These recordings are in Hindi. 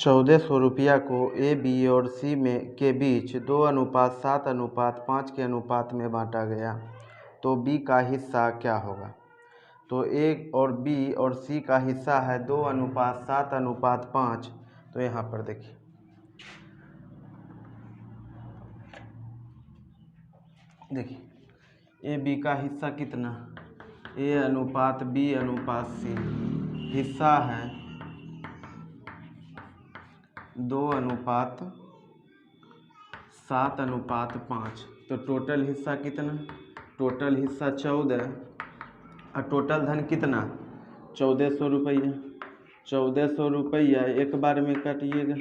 ₹1400 को ए, बी और सी में के बीच 2:7:5 के अनुपात में बांटा गया, तो बी का हिस्सा क्या होगा। तो ए और बी और सी का हिस्सा है 2:7:5। तो यहाँ पर देखिए ए बी का हिस्सा कितना, ए अनुपात बी अनुपात सी, हिस्सा है 2:7:5। तो टोटल हिस्सा कितना, टोटल हिस्सा 14 और टोटल धन कितना, 1400 रुपया। 1400 रुपया एक बार में काटिएगा,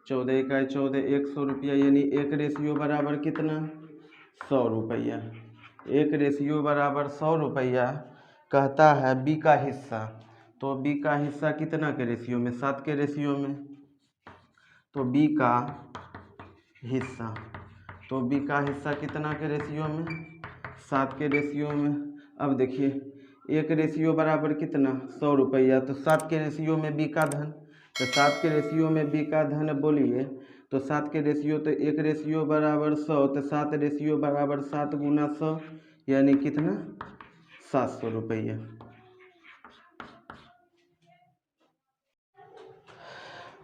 14 इकाई 14, 100 रुपया, यानी एक रेशियो बराबर कितना, 100 रुपया। एक रेशियो बराबर 100 रुपया कहता है बी का हिस्सा। तो बी का हिस्सा कितना के रेशियो में, 7 के रेशियो में। तो बी का हिस्सा, तो बी का हिस्सा कितना के रेशियो में, 7 के रेशियो में। अब देखिए एक रेशियो बराबर कितना, 100 रुपया, तो 7 के रेशियो में बी का धन, तो 7 के रेशियो में बी का धन बोलिए, तो 7 के रेशियो, तो एक रेशियो बराबर 100, तो 7 रेशियो बराबर 7 गुना 100, यानी कितना, 700 रुपया।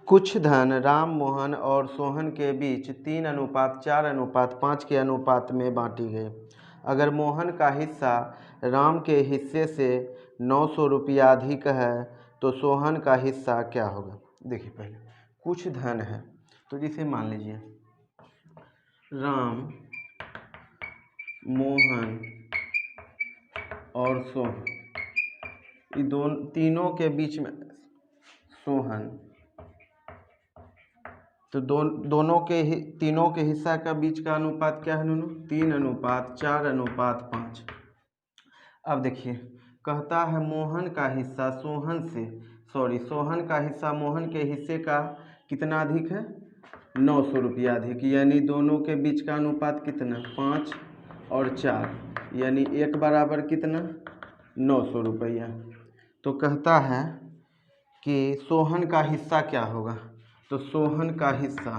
कुछ धन राम, मोहन और सोहन के बीच 3:4:5 के अनुपात में बांटी गई। अगर मोहन का हिस्सा राम के हिस्से से 900 रुपया अधिक है, तो सोहन का हिस्सा क्या होगा। देखिए पहले कुछ धन है, तो जिसे मान लीजिए राम, मोहन और सोहन, ये तीनों के बीच में सोहन, तो दोनों के तीनों के हिस्सा का बीच का अनुपात क्या है, 3:4:5। अब देखिए कहता है मोहन का हिस्सा सोहन का हिस्सा मोहन के हिस्से का कितना अधिक है, 900 रुपया अधिक, यानी दोनों के बीच का अनुपात कितना, 5 और 4, यानी एक बराबर कितना, 900 रुपया। तो कहता है कि सोहन का हिस्सा क्या होगा। तो सोहन का हिस्सा,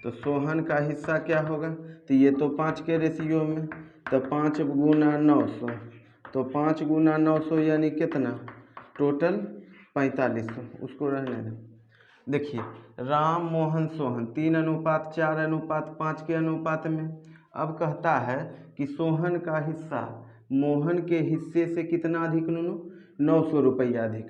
तो सोहन का हिस्सा क्या होगा, तो ये तो 5 के रेशियो में, तो 5 गुना 900, तो 5 गुना 900 यानी कितना, टोटल 4500, उसको रहने दें। देखिए राम, मोहन, सोहन 3:4:5 के अनुपात में। अब कहता है कि सोहन का हिस्सा मोहन के हिस्से से कितना अधिक, 900 रुपया अधिक।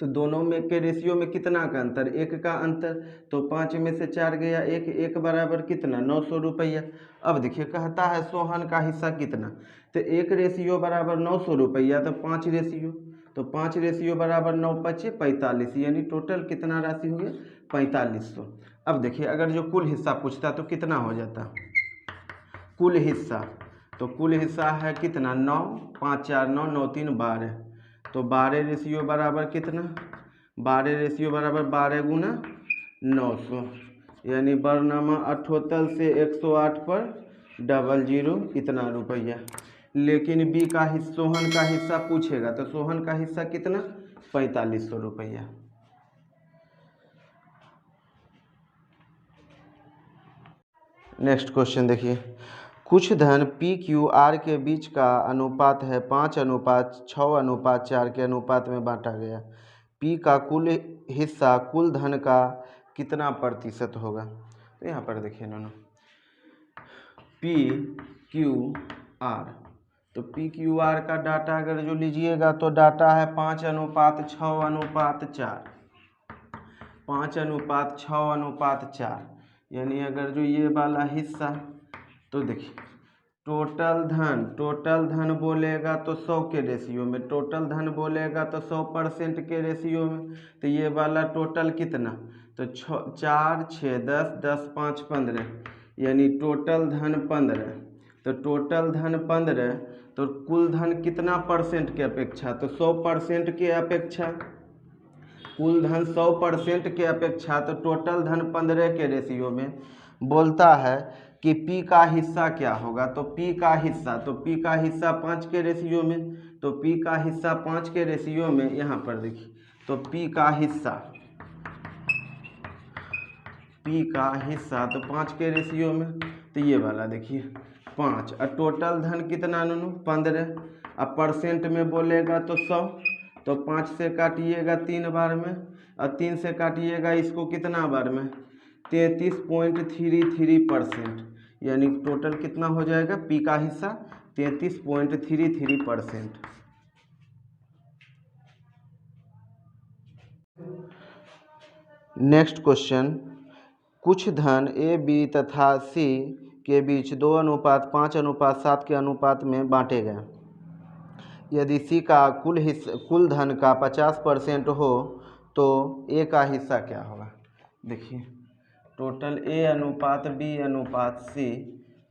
तो दोनों में के रेशियो में कितना का अंतर, एक का अंतर, तो 5 में से 4 गया, एक बराबर कितना, 900 रुपया। अब देखिए कहता है सोहन का हिस्सा कितना, तो एक रेशियो बराबर 900 रुपया, तो 5 रेशियो, तो 5 रेशियो बराबर 9×5 = 45, यानी टोटल कितना राशि हो गया, 4500। अब देखिए अगर जो कुल हिस्सा पूछता तो कितना हो जाता, कुल हिस्सा, तो कुल हिस्सा है कितना, 9, 5 4 9, 9 3 12, तो 12 रेशियो बराबर कितना, 12 रेशियो बराबर 12 गुना 900, यानी बरनामा 78 से 108 पर 00 इतना रुपया। लेकिन बी का हिस्सा, सोहन का हिस्सा पूछेगा, तो सोहन का हिस्सा कितना, 4500 रुपया। नेक्स्ट क्वेश्चन देखिए, कुछ धन पी क्यू आर के बीच का अनुपात है 5:6:4 के अनुपात में बांटा गया। पी का कुल हिस्सा कुल धन का कितना प्रतिशत होगा। तो यहाँ पर देखिए पी क्यू आर, तो पी क्यू आर का डाटा अगर जो लीजिएगा तो डाटा है 5:6:4, 5:6:4, यानी अगर जो ये वाला हिस्सा, तो देखिए टोटल धन बोलेगा तो 100 के रेशियो में, टोटल धन बोलेगा तो 100% के रेशियो में। तो ये वाला टोटल कितना, तो 4 6 10 10 5 15, यानी टोटल धन 15। तो टोटल धन 15, तो कुल धन कितना परसेंट के अपेक्षा, तो 100% के अपेक्षा, कुल धन 100% के अपेक्षा, तो टोटल धन 15 के रेशियो में बोलता है कि P का हिस्सा क्या होगा। तो P का हिस्सा 5 के रेशियो में, तो P का हिस्सा 5 के रेशियो में, यहाँ पर देखिए, तो P का हिस्सा तो 5 के रेशियो में, तो ये वाला देखिए 5, और टोटल धन कितना नूनू 15। अब परसेंट में बोलेगा तो 100, तो 5 से काटिएगा 3 बार में, और 3 से काटिएगा इसको कितना बार में, 33.33%, यानी टोटल कितना हो जाएगा, P का हिस्सा 33.33%। नेक्स्ट क्वेश्चन, कुछ धन A, B तथा C के बीच 2:5:7 के अनुपात में बांटे गए। यदि C का कुल धन का 50% हो तो A का हिस्सा क्या होगा। देखिए टोटल A अनुपात B अनुपात C,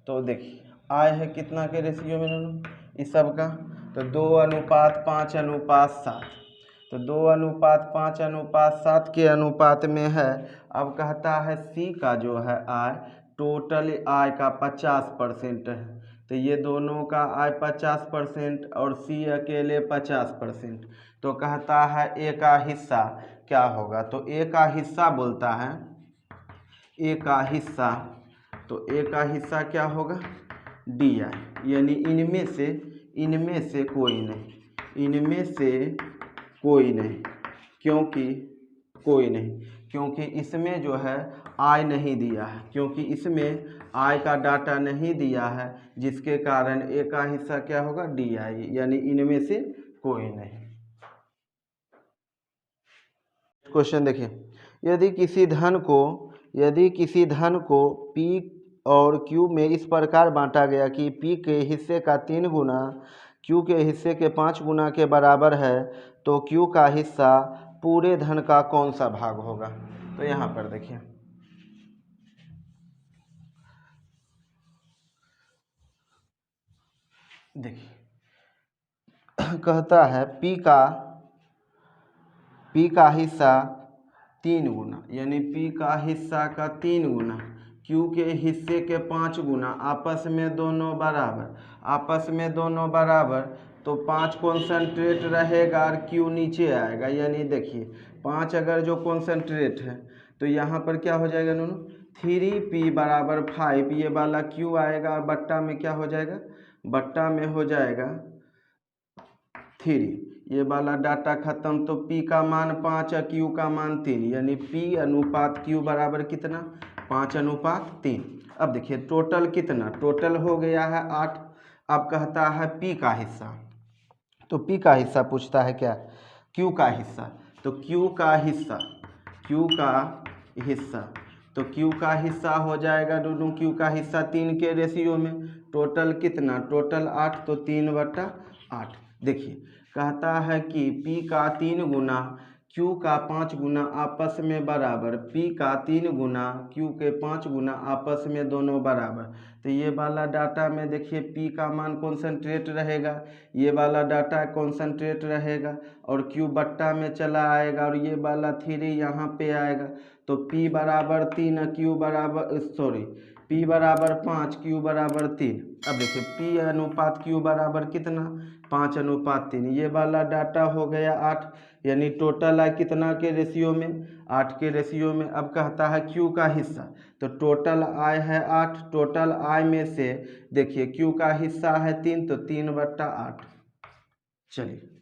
तो देखिए आय है कितना के रेशियो में इस सब का, तो 2:5:7, तो 2:5:7 के अनुपात में है। अब कहता है C का जो है आय, टोटल आय का 50% है, तो ये दोनों का आय 50% और C अकेले 50%, तो कहता है A का हिस्सा क्या होगा। तो A का हिस्सा बोलता है, A का हिस्सा, तो A का हिस्सा क्या होगा, DI, यानी इनमें से कोई नहीं, क्योंकि इसमें जो है आय नहीं दिया है, क्योंकि इसमें आय का डाटा नहीं दिया है, जिसके कारण A का हिस्सा क्या होगा, DI, यानी इनमें से कोई नहीं। क्वेश्चन देखिए, यदि किसी धन को P और Q में इस प्रकार बांटा गया कि P के हिस्से का 3 गुना Q के हिस्से के 5 गुना के बराबर है, तो Q का हिस्सा पूरे धन का कौन सा भाग होगा। तो यहाँ पर देखिए, कहता है P का हिस्सा 3 गुना, यानी P का हिस्सा का 3 गुना Q के हिस्से के 5 गुना, आपस में दोनों बराबर, तो 5 कॉन्सेंट्रेट रहेगा और Q नीचे आएगा। यानी देखिए 5 अगर जो कॉन्सेंट्रेट है, तो यहाँ पर क्या हो जाएगा नूनू, 3P बराबर 5, ये वाला Q आएगा और बट्टा में क्या हो जाएगा, बट्टा में हो जाएगा 3, ये वाला डाटा खत्म, तो P का मान 5 और Q का मान 3, यानी P अनुपात Q बराबर कितना, 5:3। अब देखिए टोटल कितना, टोटल हो गया है 8। अब कहता है P का हिस्सा, तो P का हिस्सा पूछता है क्या, Q का हिस्सा, तो Q का हिस्सा हो जाएगा दोनों, Q का हिस्सा 3 के रेशियो में, टोटल कितना, टोटल 8, तो 3/8। देखिए कहता है कि P का 3 गुना Q का 5 गुना आपस में बराबर, P का 3 गुना Q के 5 गुना आपस में दोनों बराबर, तो ये वाला डाटा में देखिए P का मान कॉन्सेंट्रेट रहेगा, ये वाला डाटा कॉन्सेंट्रेट रहेगा, और Q बट्टा में चला आएगा, और ये वाला 3 यहाँ पे आएगा, तो P बराबर 3, P बराबर 5, Q बराबर 3। अब देखिए P अनुपात Q बराबर कितना, 5:3, ये वाला डाटा हो गया 8, यानी टोटल आय कितना के रेशियो में, 8 के रेशियो में। अब कहता है Q का हिस्सा, तो टोटल आय है 8, टोटल आय में से देखिए Q का हिस्सा है 3, तो 3/8। चलिए